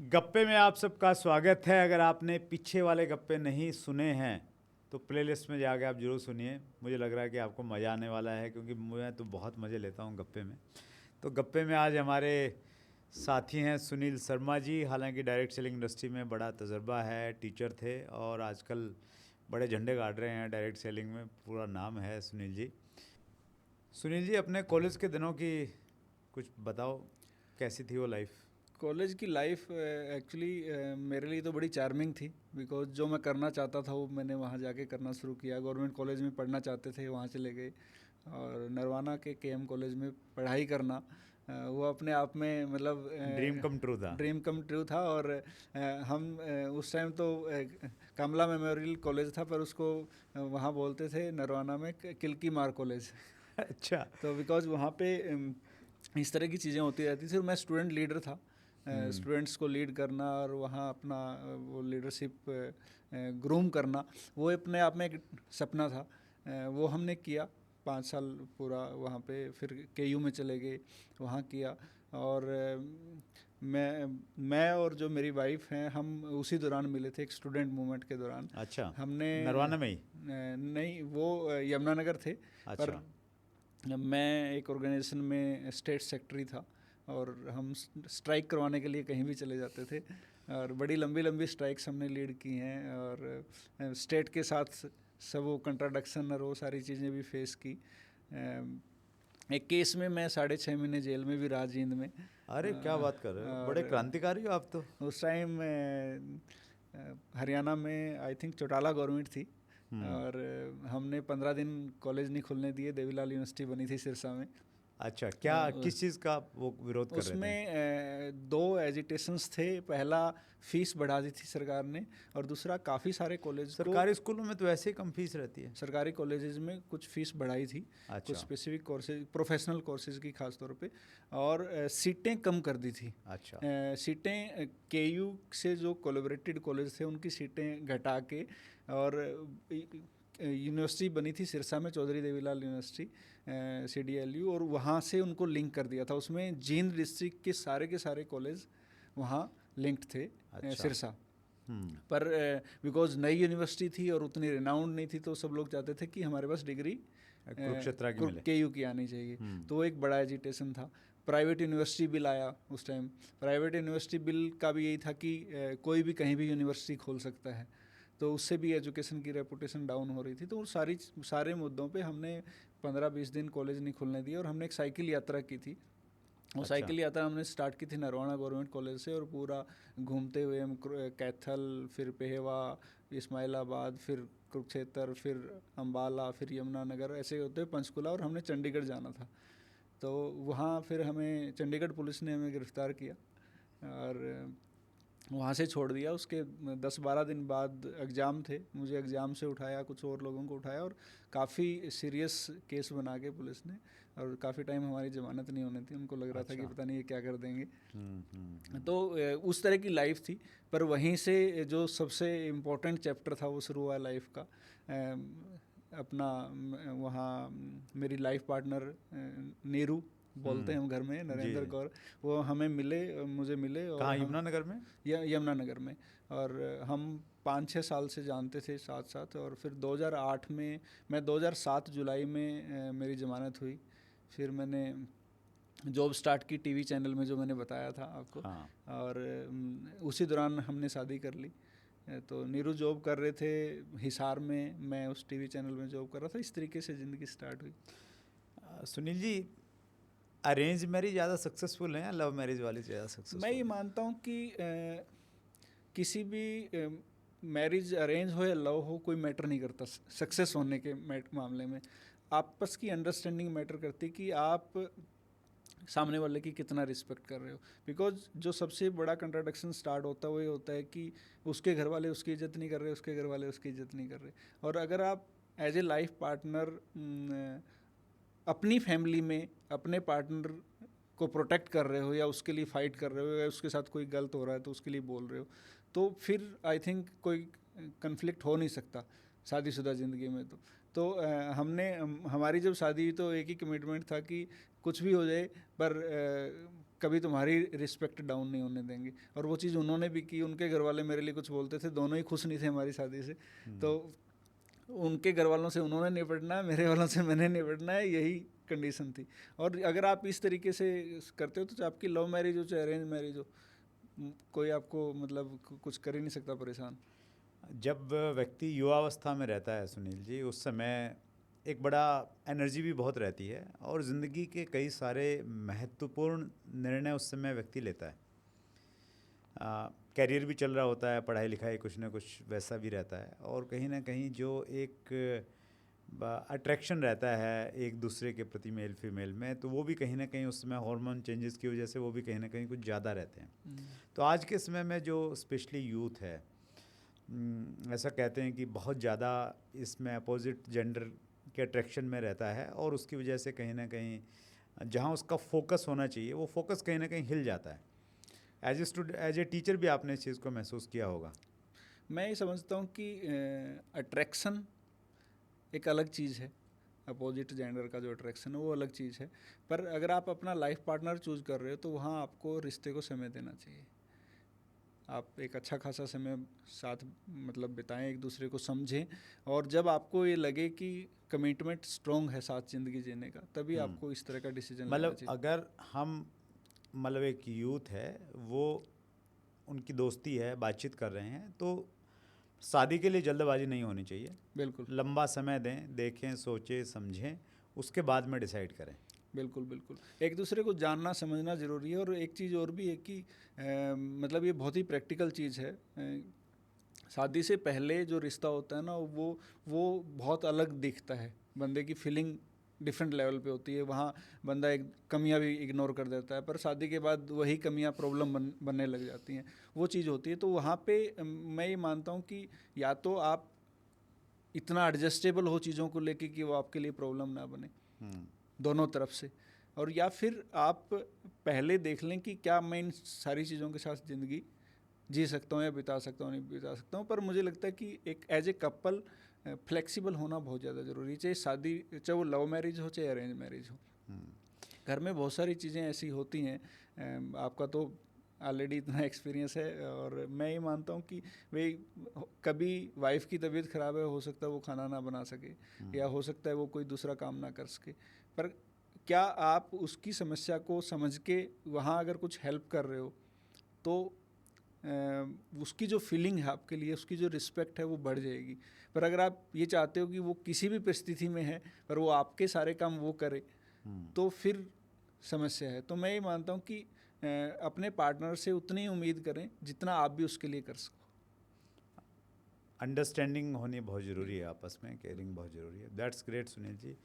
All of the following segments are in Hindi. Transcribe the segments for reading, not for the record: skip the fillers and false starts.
गप्पे में आप सबका स्वागत है। अगर आपने पीछे वाले गप्पे नहीं सुने हैं तो प्लेलिस्ट में जाके आप जरूर सुनिए। मुझे लग रहा है कि आपको मज़ा आने वाला है, क्योंकि मैं तो बहुत मज़े लेता हूँ गप्पे में। तो गप्पे में आज हमारे साथी हैं सुनील शर्मा जी। हालांकि डायरेक्ट सेलिंग इंडस्ट्री में बड़ा तजर्बा है, टीचर थे और आजकल बड़े झंडे गाड़ रहे हैं डायरेक्ट सेलिंग में। पूरा नाम है सुनील जी। सुनील जी, अपने कॉलेज के दिनों की कुछ बताओ, कैसी थी वो लाइफ? कॉलेज की लाइफ एक्चुअली मेरे लिए तो बड़ी चार्मिंग थी, बिकॉज जो मैं करना चाहता था वो मैंने वहाँ जाके करना शुरू किया। गवर्नमेंट कॉलेज में पढ़ना चाहते थे, वहाँ चले गए, और नरवाना के केएम कॉलेज में पढ़ाई करना वो अपने आप में मतलब ड्रीम कम ट्रू था। ड्रीम कम ट्रू था। और हम उस टाइम तो कमला मेमोरियल कॉलेज था, पर उसको वहाँ बोलते थे नरवाना में किल्की मार कॉलेज। अच्छा। तो बिकॉज वहाँ पे इस तरह की चीज़ें होती रहती थी, और मैं स्टूडेंट लीडर था। स्टूडेंट्स को लीड करना और वहाँ अपना वो लीडरशिप ग्रूम करना, वो अपने आप में एक सपना था। वो हमने किया 5 साल पूरा वहाँ पे। फिर केयू में चले गए, वहाँ किया। और मैं और जो मेरी वाइफ हैं, हम उसी दौरान मिले थे, एक स्टूडेंट मूवमेंट के दौरान। अच्छा, हमने नरवाना में ही? नहीं, वो यमुनानगर थे। पर अच्छा। मैं एक ऑर्गेनाइजेशन में स्टेट सेक्रेटरी था, और हम स्ट्राइक करवाने के लिए कहीं भी चले जाते थे, और बड़ी लंबी लंबी स्ट्राइक्स हमने लीड की हैं। और स्टेट के साथ सब वो कंट्राडक्शन और वो सारी चीज़ें भी फेस की। एक केस में मैं 6.5 महीने जेल में भी रहा, जींद में। अरे क्या बात कर रहे हो, बड़े और क्रांतिकारी हो आप तो। उस टाइम हरियाणा में आई थिंक चौटाला गवर्नमेंट थी। हम्म। और हमने 15 दिन कॉलेज नहीं खुलने दिए। देवीलाल यूनिवर्सिटी बनी थी सिरसा में। अच्छा, क्या किस चीज़ का वो विरोध कर रहे थे? उसमें दो एजिटेशंस थे। पहला, फीस बढ़ा दी थी सरकार ने, और दूसरा काफ़ी सारे कॉलेज को, सरकारी स्कूलों में तो ऐसे ही कम फीस रहती है। सरकारी कॉलेजेस में कुछ फ़ीस बढ़ाई थी, कुछ अच्छा। स्पेसिफिक कोर्सेज, प्रोफेशनल कोर्सेज की खास तौर पे। और सीटें कम कर दी थी। अच्छा। सीटें केयू से जो कोलैबोरेटेड कॉलेज थे उनकी सीटें घटा के, और यूनिवर्सिटी बनी थी सिरसा में, चौधरी देवीलाल यूनिवर्सिटी, CDLU, और वहाँ से उनको लिंक कर दिया था। उसमें जींद डिस्ट्रिक्ट के सारे कॉलेज वहाँ लिंक्ड थे अच्छा। सिरसा। हम्म। पर बिकॉज नई यूनिवर्सिटी थी और उतनी रिनाउंड नहीं थी, तो सब लोग चाहते थे कि हमारे पास डिग्री कुरुक्षेत्र की मिले। केयू की आनी चाहिए। तो एक बड़ा एजिटेशन था। प्राइवेट यूनिवर्सिटी बिल आया उस टाइम। प्राइवेट यूनिवर्सिटी बिल का भी यही था कि कोई भी कहीं भी यूनिवर्सिटी खोल सकता है, तो उससे भी एजुकेशन की रेपुटेशन डाउन हो रही थी। तो सारे मुद्दों पे हमने 15-20 दिन कॉलेज नहीं खुलने दिए, और हमने एक साइकिल यात्रा की थी। वो अच्छा। साइकिल यात्रा हमने स्टार्ट की थी नरवाना गवर्नमेंट कॉलेज से, और पूरा घूमते हुए हम कैथल, फिर पेहवा, इस्माइलाबाद, फिर कुरुक्षेत्र, फिर अम्बाला, फिर यमुनानगर, ऐसे होते हुए पंचकुला, और हमने चंडीगढ़ जाना था। तो वहाँ फिर हमें चंडीगढ़ पुलिस ने हमें गिरफ़्तार किया, और वहाँ से छोड़ दिया। उसके 10-12 दिन बाद एग्ज़ाम थे, मुझे एग्ज़ाम से उठाया, कुछ और लोगों को उठाया, और काफ़ी सीरियस केस बना के पुलिस ने, और काफ़ी टाइम हमारी ज़मानत नहीं होनी थी। उनको लग रहा था कि अच्छा। पता नहीं ये क्या कर देंगे। हम्म। तो उस तरह की लाइफ थी। पर वहीं से जो सबसे इम्पोर्टेंट चैप्टर था वो शुरू हुआ लाइफ का। अपना वहाँ मेरी लाइफ पार्टनर नीरू बोलते हैं हम घर में, जी नरेंद्र जी। कौर, वो हमें मिले, मुझे मिले, और कहाँ, हम यमुनानगर में? यमुनानगर में। और हम 5-6 साल से जानते थे साथ साथ। और फिर 2008 में, मैं 2007 जुलाई में मेरी ज़मानत हुई। फिर मैंने जॉब स्टार्ट की टीवी चैनल में, जो मैंने बताया था आपको। हाँ। और उसी दौरान हमने शादी कर ली। तो नीरू जॉब कर रहे थे हिसार में, मैं उस टीवी चैनल में जॉब कर रहा था। इस तरीके से ज़िंदगी स्टार्ट हुई। सुनील जी, अरेंज मैरिज ज़्यादा सक्सेसफुल है या लव मैरिज वाली ज़्यादा मैं ये सक्सेसफुल है? मानता हूँ कि किसी भी मैरिज अरेंज हो या लव हो, कोई मैटर नहीं करता सक्सेस होने के मामले में। आपस की अंडरस्टैंडिंग मैटर करती कि आप सामने वाले की कितना रिस्पेक्ट कर रहे हो। बिकॉज जो सबसे बड़ा कंट्राडिक्शन स्टार्ट होता है वो ये होता है कि उसके घर वाले उसकी इज्जत नहीं कर रहे, उसके घर वाले उसकी इज्जत नहीं कर रहे। और अगर आप एज ए लाइफ पार्टनर अपनी फैमिली में अपने पार्टनर को प्रोटेक्ट कर रहे हो, या उसके लिए फ़ाइट कर रहे हो, या उसके साथ कोई गलत हो रहा है तो उसके लिए बोल रहे हो, तो फिर आई थिंक कोई कन्फ्लिक्ट हो नहीं सकता शादीशुदा ज़िंदगी में। तो हमारी जब शादी हुई तो एक ही कमिटमेंट था कि कुछ भी हो जाए, पर कभी तुम्हारी रिस्पेक्ट डाउन नहीं होने देंगे। और वो चीज़ उन्होंने भी की, उनके घर वाले मेरे लिए कुछ बोलते थे, दोनों ही खुश नहीं थे हमारी शादी से, तो उनके घर वालों से उन्होंने निपटना है, मेरे वालों से मैंने निपटना है, यही कंडीशन थी। और अगर आप इस तरीके से करते हो तो चाहे आपकी लव मैरिज हो चाहे अरेंज मैरिज हो, कोई आपको मतलब कुछ कर ही नहीं सकता परेशान। जब व्यक्ति युवावस्था में रहता है सुनील जी, उस समय एक बड़ा एनर्जी भी बहुत रहती है और ज़िंदगी के कई सारे महत्वपूर्ण निर्णय उस समय व्यक्ति लेता है। कैरियर भी चल रहा होता है, पढ़ाई लिखाई कुछ ना कुछ वैसा भी रहता है, और कहीं ना कहीं जो एक अट्रैक्शन रहता है एक दूसरे के प्रति मेल फीमेल में, तो वो भी कहीं ना कहीं उस समय हार्मोन चेंजेस की वजह से वो भी कहीं ना कहीं कुछ ज़्यादा रहते हैं। तो आज के समय में जो स्पेशली यूथ है, ऐसा कहते हैं कि बहुत ज़्यादा इसमें अपोजिट जेंडर के अट्रैक्शन में रहता है, और उसकी वजह से कहीं ना कहीं जहाँ उसका फोकस होना चाहिए वो फोकस कहीं ना कहीं हिल जाता है। एज ए टीचर भी आपने इस चीज़ को महसूस किया होगा। मैं ये समझता हूँ कि अट्रैक्शन एक अलग चीज़ है, अपोजिट जेंडर का जो अट्रैक्शन है वो अलग चीज़ है, पर अगर आप अपना लाइफ पार्टनर चूज़ कर रहे हो तो वहाँ आपको रिश्ते को समय देना चाहिए। आप एक अच्छा खासा समय साथ मतलब बिताएं, एक दूसरे को समझें, और जब आपको ये लगे कि कमिटमेंट स्ट्रॉन्ग है साथ ज़िंदगी जीने का, तभी आपको इस तरह का डिसीजन लेना मतलब चाहिए। अगर हम मतलब एक यूथ है, वो उनकी दोस्ती है, बातचीत कर रहे हैं, तो शादी के लिए जल्दबाजी नहीं होनी चाहिए। बिल्कुल लंबा समय दें, देखें, सोचें, समझें, उसके बाद में डिसाइड करें। बिल्कुल बिल्कुल, एक दूसरे को जानना समझना ज़रूरी है। और एक चीज़ और भी है कि मतलब ये बहुत ही प्रैक्टिकल चीज़ है, शादी से पहले जो रिश्ता होता है ना वो बहुत अलग दिखता है, बंदे की फीलिंग डिफरेंट लेवल पे होती है, वहाँ बंदा एक कमियां भी इग्नोर कर देता है, पर शादी के बाद वही कमियां प्रॉब्लम बनने लग जाती हैं, वो चीज़ होती है। तो वहाँ पे मैं ये मानता हूँ कि या तो आप इतना एडजस्टेबल हो चीज़ों को लेके कि वो आपके लिए प्रॉब्लम ना बने दोनों तरफ से, और या फिर आप पहले देख लें कि क्या मैं इन सारी चीज़ों के साथ ज़िंदगी जी सकता हूँ या बिता सकता हूँ, नहीं बिता सकता हूँ। पर मुझे लगता है कि एक एज ए कपल फ्लेक्सिबल होना बहुत ज़्यादा ज़रूरी है, चाहे शादी, चाहे वो लव मैरिज हो चाहे अरेंज मैरिज हो। घर में बहुत सारी चीज़ें ऐसी होती हैं, आपका तो ऑलरेडी इतना एक्सपीरियंस है, और मैं ये मानता हूँ कि भाई कभी वाइफ की तबीयत ख़राब है, हो सकता है वो खाना ना बना सके, या हो सकता है वो कोई दूसरा काम ना कर सके, पर क्या आप उसकी समस्या को समझ के वहाँ अगर कुछ हेल्प कर रहे हो तो उसकी जो फीलिंग है आपके लिए, उसकी जो रिस्पेक्ट है वो बढ़ जाएगी। पर अगर आप ये चाहते हो कि वो किसी भी परिस्थिति में है पर वो आपके सारे काम वो करे, तो फिर समस्या है। तो मैं ये मानता हूँ कि अपने पार्टनर से उतनी ही उम्मीद करें जितना आप भी उसके लिए कर सको। अंडरस्टैंडिंग होनी बहुत ज़रूरी है, आपस में केयरिंग बहुत ज़रूरी है। That's great Sunil ji.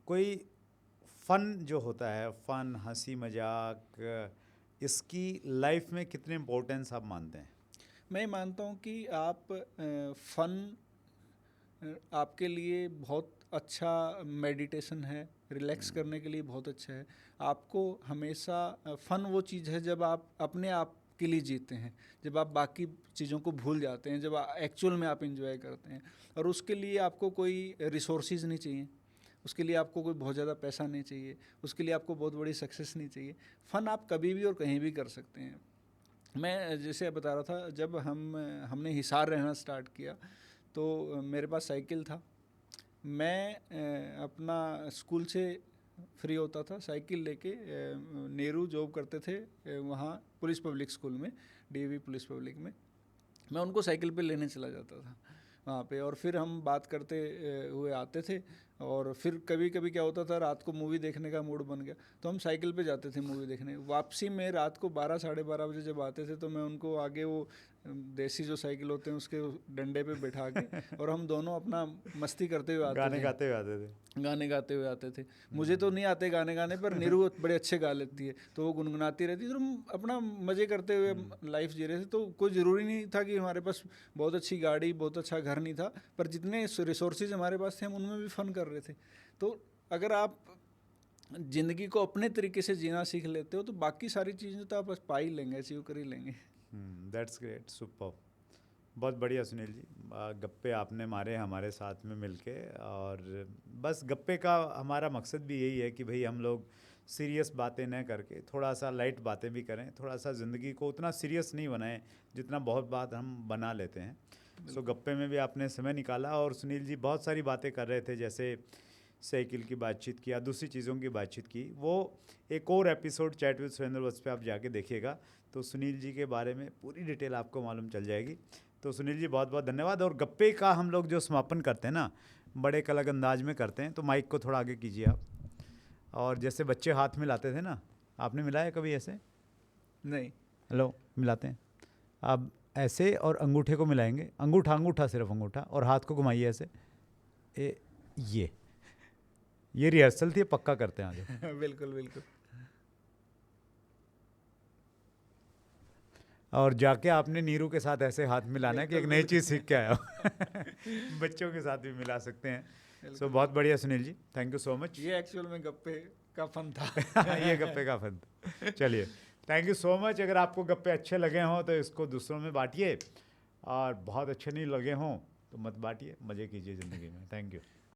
कोई फ़न जो होता है, फ़न, हंसी मजाक, इसकी लाइफ में कितने इम्पोर्टेंस आप मानते हैं? मैं मानता हूँ कि आप फ़न आपके लिए बहुत अच्छा मेडिटेशन है, रिलैक्स करने के लिए बहुत अच्छा है। आपको हमेशा फ़न वो चीज़ है जब आप अपने आप के लिए जीते हैं, जब आप बाकी चीज़ों को भूल जाते हैं, जब एक्चुअल में आप इंजॉय करते हैं। और उसके लिए आपको कोई रिसोर्सेज नहीं चाहिए, उसके लिए आपको कोई बहुत ज़्यादा पैसा नहीं चाहिए, उसके लिए आपको बहुत बड़ी सक्सेस नहीं चाहिए। फ़न आप कभी भी और कहीं भी कर सकते हैं। मैं जैसे बता रहा था, जब हमने हिसार रहना स्टार्ट किया तो मेरे पास साइकिल था। मैं अपना स्कूल से फ्री होता था, साइकिल लेके नेहरू जॉब करते थे वहाँ पुलिस पब्लिक स्कूल में, डीएवी पुलिस पब्लिक में, मैं उनको साइकिल पे लेने चला जाता था वहाँ पे। और फिर हम बात करते हुए आते थे, और फिर कभी कभी क्या होता था, रात को मूवी देखने का मूड बन गया तो हम साइकिल पे जाते थे मूवी देखने। वापसी में रात को 12 साढ़े 12 बजे जब आते थे तो मैं उनको आगे वो देसी जो साइकिल होते हैं उसके डंडे पे बैठा के और हम दोनों अपना मस्ती करते हुए आते गाने थे, गाते हुए आते थे। गाने गाते हुए आते थे। मुझे तो नहीं आते गाने गाने, पर नीरू बड़े अच्छे गा लेती है तो वो गुनगुनाती रहती है, तो हम अपना मज़े करते हुए लाइफ जी रहे थे। तो कोई ज़रूरी नहीं था कि हमारे पास बहुत अच्छी गाड़ी, बहुत अच्छा घर नहीं था, पर जितने रिसोर्सेज हमारे पास थे हम उनमें भी फ़न कर रहे थे। तो अगर आप ज़िंदगी को अपने तरीके से जीना सीख लेते हो तो बाकी सारी चीज़ें तो आप बस पा ही लेंगे, अचीव कर ही लेंगे। That's great, super. बहुत बढ़िया सुनील जी। गप्पे आपने मारे हमारे साथ में मिलके, और बस गप्पे का हमारा मकसद भी यही है कि भाई हम लोग सीरियस बातें न करके थोड़ा सा लाइट बातें भी करें, थोड़ा सा ज़िंदगी को उतना सीरियस नहीं बनाएं जितना बहुत बात हम बना लेते हैं। सो गप्पे में भी आपने समय निकाला, और सुनील जी बहुत सारी बातें कर रहे थे, जैसे साइकिल की बातचीत की या दूसरी चीज़ों की बातचीत की। वो एक और एपिसोड चैट विद सुरेंद्र बस पे आप जाके देखिएगा, तो सुनील जी के बारे में पूरी डिटेल आपको मालूम चल जाएगी। तो सुनील जी बहुत बहुत धन्यवाद। और गप्पे का हम लोग जो समापन करते हैं ना, बड़े एक अलग अंदाज में करते हैं। तो माइक को थोड़ा आगे कीजिए आप, और जैसे बच्चे हाथ मिलाते थे ना, आपने मिलाया कभी ऐसे? नहीं। हेलो, मिलाते हैं आप ऐसे, और अंगूठे को मिलाएंगे, अंगूठा अंगूठा सिर्फ अंगूठा, और हाथ को घुमाइए ऐसे। ये रिहर्सल थी, पक्का करते हैं आगे। बिल्कुल बिल्कुल। और जाके आपने नीरू के साथ ऐसे हाथ मिलाना है कि एक नई चीज़ सीख के आया हो। बच्चों के साथ भी मिला सकते हैं। सो बहुत बढ़िया Sunil ji, thank you so much. ये एक्चुअल में गप्पे का फन था। ये गप्पे का फन था। चलिए, थैंक यू सो मच। अगर आपको गप्पे अच्छे लगे हों तो इसको दूसरों में बांटिए, और बहुत अच्छे नहीं लगे हों तो मत बांटिए, मज़े कीजिए ज़िंदगी में। Thank you.